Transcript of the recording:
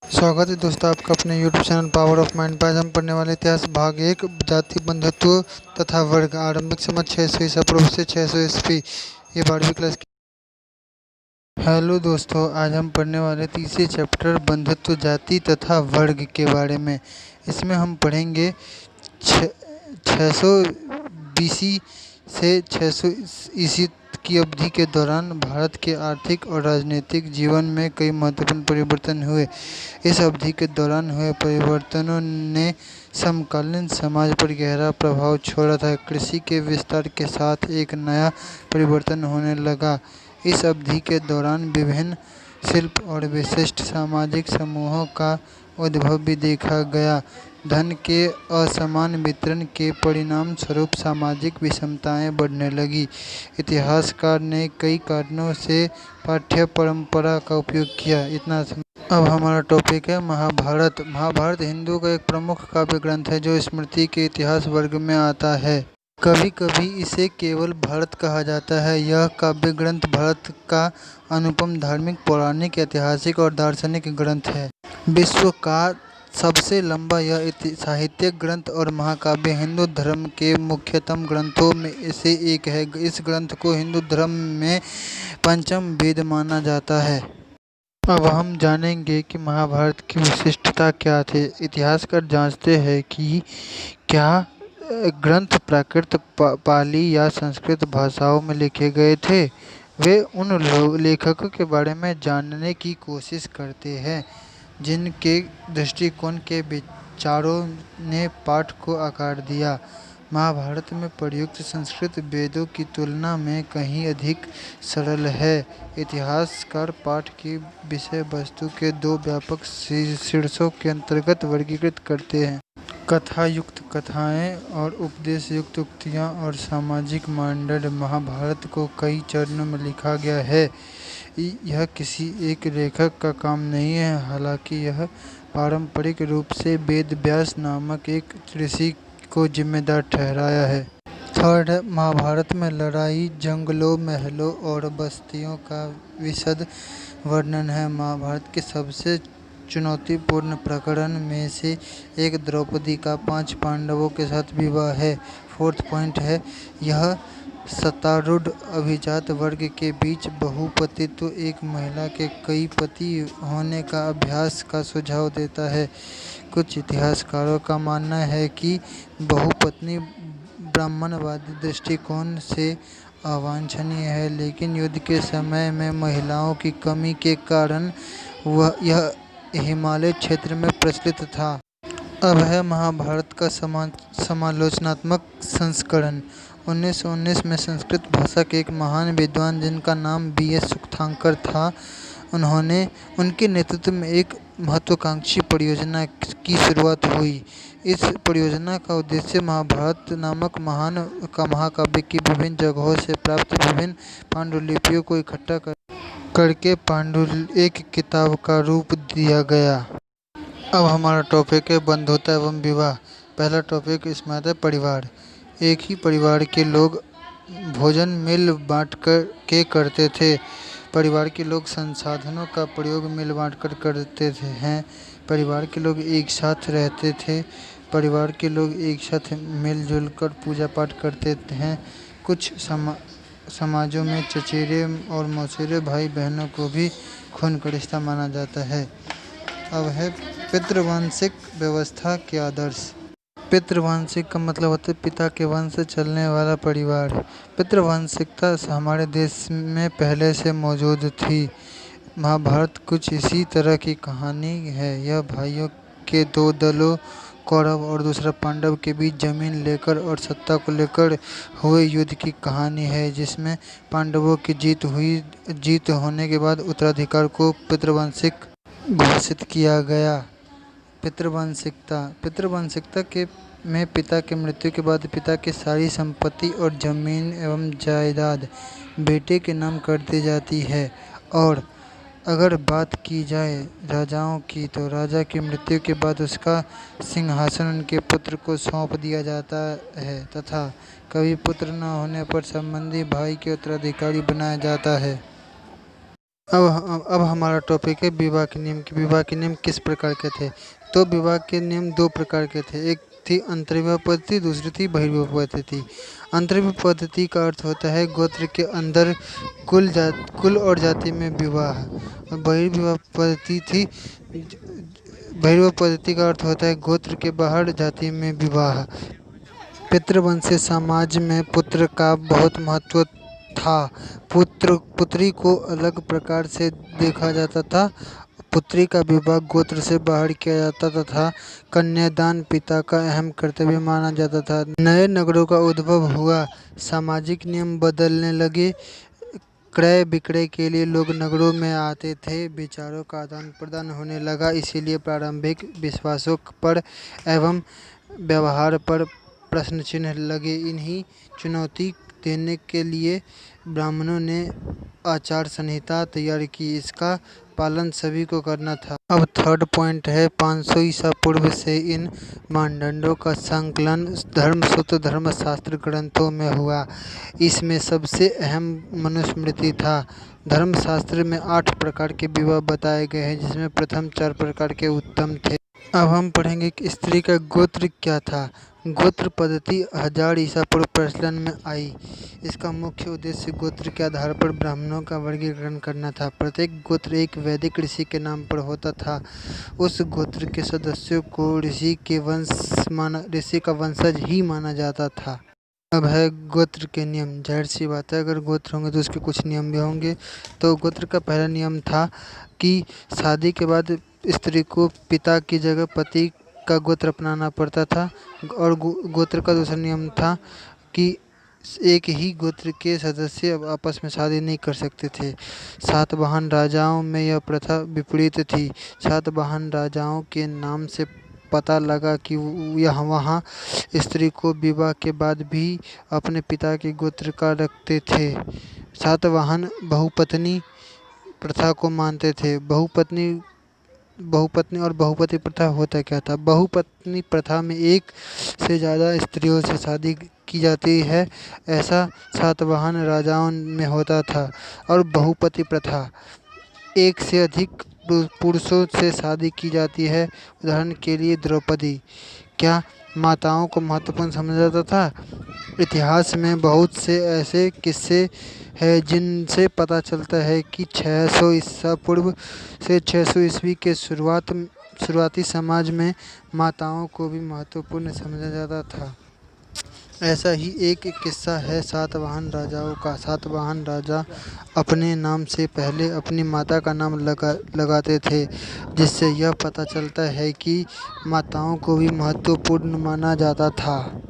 स्वागत है दोस्तों आपका अपने YouTube channel power of mind पर। आज हम पढ़ने वाले इतिहास भाग 1 जाति बंधुत्व तथा वर्ग। आरंभिक समय 600 ईसा पूर्व से 600 ईस्वी। ये 12वीं क्लास की। हेलो दोस्तों, आज हम पढ़ने वाले तीसरे चैप्टर बंधुत्व जाति तथा वर्ग के बारे में। इसमें हम पढ़ेंगे 600 BC से 600 ईस्वी की अवधि के दौरान भारत के आर्थिक और राजनीतिक जीवन में कई महत्वपूर्ण परिवर्तन हुए। इस अवधि के दौरान हुए परिवर्तनों ने समकालीन समाज पर गहरा प्रभाव छोड़ा था। कृषि के विस्तार के साथ एक नया परिवर्तन होने लगा। इस अवधि के दौरान विभिन्न शिल्प और विशिष्ट सामाजिक समूहों का उद्भव भी देखा गया। धन के असमान वितरण के परिणाम स्वरूप सामाजिक विषमताएं बढ़ने लगी। इतिहासकार ने कई कारणों से पाठ्य परंपरा का उपयोग किया। इतना। अब हमारा टॉपिक है महाभारत। महाभारत हिंदू का एक प्रमुख काव्य ग्रंथ है जो स्मृति के इतिहास वर्ग में आता है। कभी कभी इसे केवल भारत कहा जाता है। यह काव्य ग्रंथ भारत का अनुपम धार्मिक, पौराणिक, ऐतिहासिक और दार्शनिक ग्रंथ है। विश्व का सबसे लंबा यह साहित्यिक ग्रंथ और महाकाव्य हिंदू धर्म के मुख्यतम ग्रंथों में से एक है। इस ग्रंथ को हिंदू धर्म में पंचम वेद माना जाता है। अब हम जानेंगे कि महाभारत की विशिष्टता क्या थी। इतिहासकार जांचते हैं कि क्या ग्रंथ प्राकृत, पाली या संस्कृत भाषाओं में लिखे गए थे। वे उन लेखकों के बारे में जानने की कोशिश करते हैं जिनके दृष्टिकोण के विचारों ने पाठ को आकार दिया। महाभारत में प्रयुक्त संस्कृत वेदों की तुलना में कहीं अधिक सरल है। इतिहासकार पाठ की विषय वस्तु के दो व्यापक शीर्षों के अंतर्गत वर्गीकृत करते हैं: कथा युक्त कथाएं और उपदेश युक्त उक्तियां और सामाजिक मानदंड। महाभारत को कई चरणों में लिखा गया है। यह किसी एक लेखक का काम नहीं है, हालांकि यह पारंपरिक रूप से वेद व्यास नामक एक ऋषि को जिम्मेदार ठहराया है। थर्ड, महाभारत में लड़ाई, जंगलों, महलों और बस्तियों का विशद वर्णन है। महाभारत के सबसे चुनौतीपूर्ण प्रकरण में से एक द्रौपदी का 5 पांडवों के साथ विवाह है। फोर्थ पॉइंट है, यह सत्तारूढ़ अभिजात वर्ग के बीच बहुपतित्व, एक महिला के कई पति होने का अभ्यास का सुझाव देता है। कुछ इतिहासकारों का मानना है कि बहुपत्नी ब्राह्मणवादी दृष्टिकोण से अवांछनीय है, लेकिन युद्ध के समय में महिलाओं की कमी के कारण यह हिमालय क्षेत्र में प्रचलित था। अब है महाभारत का समालोचनात्मक संस्करण। 1919 में संस्कृत भाषा के एक महान विद्वान जिनका नाम B.S. सुक्तांकर था, उनके नेतृत्व में एक महत्वाकांक्षी परियोजना की शुरुआत हुई। इस परियोजना का उद्देश्य महाभारत नामक महान महाकाव्य की विभिन्न जगहों से प्राप्त विभिन्न पांडुलिपियों को इकट्ठा करके एक किताब का रूप दिया गया। अब हमारा टॉपिक है बंधुता एवं विवाह। पहला टॉपिक इसमें आता है परिवार। एक ही परिवार के लोग भोजन मिल बांट के करते थे। परिवार के लोग संसाधनों का प्रयोग मिल बांट कर करते हैं। परिवार के लोग एक साथ रहते थे। परिवार के लोग एक साथ मिलजुल कर पूजा पाठ करते हैं। कुछ समाजों में चचेरे और मौसेरे भाई बहनों को भी खून का रिश्ता माना जाता है। अब है पितृवंशिक व्यवस्था के आदर्श। पितृवंशिक का मतलब होता है पिता के वंश से चलने वाला परिवार। पितृवंशिकता हमारे देश में पहले से मौजूद थी। महाभारत कुछ इसी तरह की कहानी है। यह भाइयों के दो दलों, कौरव और दूसरा पांडव के बीच जमीन लेकर और सत्ता को लेकर हुए युद्ध की कहानी है, जिसमें पांडवों की जीत होने के बाद उत्तराधिकार को पितृवंशिक घोषित किया गया। पितृवंशिकता में पिता की मृत्यु के बाद पिता की सारी संपत्ति और जमीन एवं जायदाद बेटे के नाम कर दी जाती है। और अगर बात की जाए राजाओं की, तो राजा की मृत्यु के बाद उसका सिंहासन उनके पुत्र को सौंप दिया जाता है तथा कभी पुत्र न होने पर संबंधी भाई के उत्तराधिकारी बनाया जाता है। अब हमारा टॉपिक है विवाह के नियम की। विवाह के नियम किस प्रकार के थे? तो विवाह के नियम दो प्रकार के थे। एक थी अंतर्विवाह पद्धति, दूसरी थी बहिर्विवाह पद्धति। अंतर्विवाह पद्धति का अर्थ होता है गोत्र के अंदर कुल और जाति में विवाह। और बहिर्विवाह पद्धति का अर्थ होता है गोत्र के बाहर जाति में विवाह। पितृवंशी समाज में पुत्र का बहुत महत्व था। पुत्री को अलग प्रकार से देखा जाता था। पुत्री का विवाह गोत्र से बाहर किया जाता तथा कन्यादान पिता का अहम कर्तव्य माना जाता था। नए नगरों का उद्भव हुआ, सामाजिक नियम बदलने लगे, क्रय विक्रय के लिए लोग नगरों में आते थे, विचारों का आदान प्रदान होने लगा। इसीलिए प्रारंभिक विश्वासों पर एवं व्यवहार पर प्रश्न चिन्ह लगे। इन्हीं चुनौती देने के लिए ब्राह्मणों ने आचार संहिता तैयार की। इसका पालन सभी को करना था। अब थर्ड पॉइंट है 500 ईसा पूर्व से इन मानदंडों का संकलन धर्मसूत्र धर्मशास्त्र ग्रंथों में हुआ। इसमें सबसे अहम मनुस्मृति था। धर्मशास्त्र में 8 प्रकार के विवाह बताए गए हैं, जिसमें प्रथम 4 प्रकार के उत्तम थे। अब हम पढ़ेंगे कि स्त्री का गोत्र क्या था। गोत्र पद्धति 1000 ईसा पूर्व प्रचलन में आई। इसका मुख्य उद्देश्य गोत्र के आधार पर ब्राह्मणों का वर्गीकरण करना था। प्रत्येक गोत्र एक वैदिक ऋषि के नाम पर होता था। उस गोत्र के सदस्यों को ऋषि का वंशज ही माना जाता था। अब है गोत्र के नियम। जाहिर सी बात है, अगर गोत्र होंगे तो उसके कुछ नियम भी होंगे। तो गोत्र का पहला नियम था कि शादी के बाद स्त्री को पिता की जगह पति का गोत्र अपनाना पड़ता था। और गोत्र का दूसरा नियम था कि एक ही गोत्र के सदस्य अब आपस में शादी नहीं कर सकते थे। सातवाहन राजाओं में यह प्रथा विपरीत थी। सातवाहन राजाओं के नाम से पता लगा कि वहाँ स्त्री को विवाह के बाद भी अपने पिता के गोत्र का रखते थे। सातवाहन बहुपत्नी प्रथा को मानते थे। बहुपत्नी और बहुपति प्रथा होता क्या था? बहुपत्नी प्रथा में एक से ज़्यादा स्त्रियों से शादी की जाती है, ऐसा सातवाहन राजाओं में होता था। और बहुपति प्रथा एक से अधिक पुरुषों से शादी की जाती है। उदाहरण के लिए द्रौपदी। क्या माताओं को महत्वपूर्ण समझा जाता था? इतिहास में बहुत से ऐसे किस्से हैं जिनसे पता चलता है कि 600 ईसा पूर्व से 600 ईस्वी के शुरुआती समाज में माताओं को भी महत्वपूर्ण समझा जाता था। ऐसा ही एक किस्सा है सातवाहन राजाओं का। सातवाहन राजा अपने नाम से पहले अपनी माता का नाम लगाते थे, जिससे यह पता चलता है कि माताओं को भी महत्वपूर्ण माना जाता था।